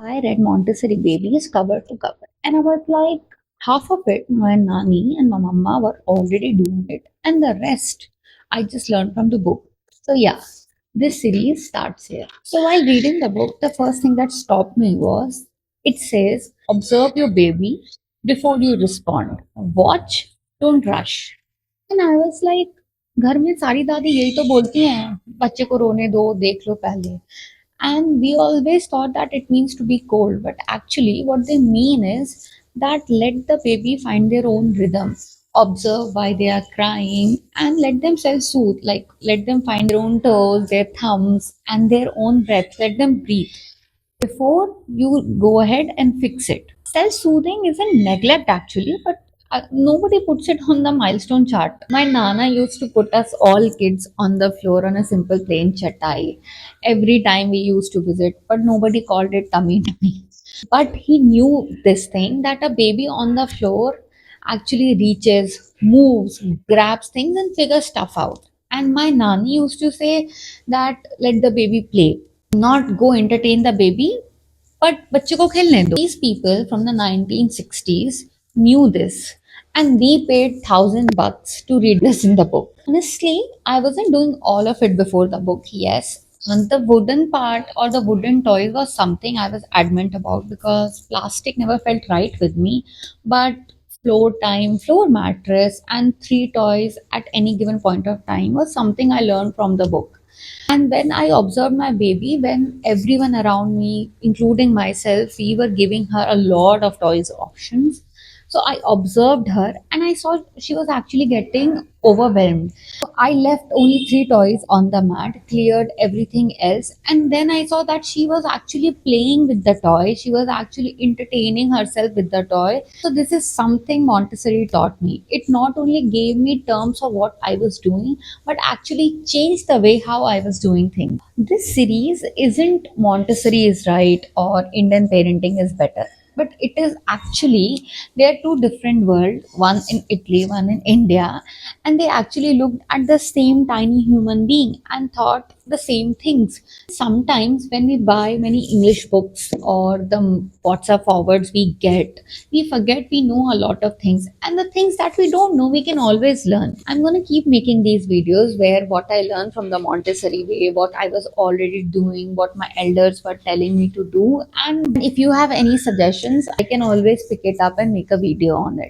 I read Montessori Babies cover to cover, and I was like, half of it, my nanny and my mama were already doing it, and the rest I just learned from the book. So, yeah, this series starts here. So, while reading the book, the first thing that stopped me was it says, observe your baby before you respond. Watch, don't rush. And I was like, घर में सारी दादी यही तो बोलती हैं बच्चे को रोने दो देख लो पहले. And we always thought that it means to be cold, but actually, what they mean is that let the baby find their own rhythm, observe why they are crying, and let themselves soothe. Like, let them find their own toes, their thumbs, and their own breath. Let them breathe before you go ahead and fix it. Self soothing isn't neglect actually, but nobody puts it on the milestone chart. My nana used to put us all kids on the floor on a simple plain chatai every time we used to visit, but nobody called it tummy tummy. But he knew this thing that a baby on the floor actually reaches, moves, grabs things, and figures stuff out. And my nani used to say that let the baby play, not go entertain the baby, but बच्चे को खेलने दो. These people from the 1960s knew this, and they paid $1,000 to read this in the book. Honestly, I wasn't doing all of it before the book. Yes, and the wooden part or the wooden toys was something I was adamant about because plastic never felt right with me. But floor time, floor mattress, and three toys at any given point of time was something I learned from the book. And when I observed my baby, when everyone around me, including myself, we were giving her a lot of toys options. So I observed her and I saw she was actually getting overwhelmed. So I left only three toys on the mat, cleared everything else, and then I saw that she was actually playing with the toy. She was actually entertaining herself with the toy. So this is something Montessori taught me. It not only gave me terms of what I was doing, but actually changed the way how I was doing things. This series isn't Montessori is right or Indian parenting is better, but it is actually they are two different worlds, one in Italy, one in India, and they actually looked at the same tiny human being and thought the same things. Sometimes when we buy many English books or the WhatsApp forwards we get, we forget we know a lot of things, and the things that we don't know we can always learn. I'm going to keep making these videos where what I learned from the Montessori way, what I was already doing, what my elders were telling me to do, and if you have any suggestions I can always pick it up and make a video on it.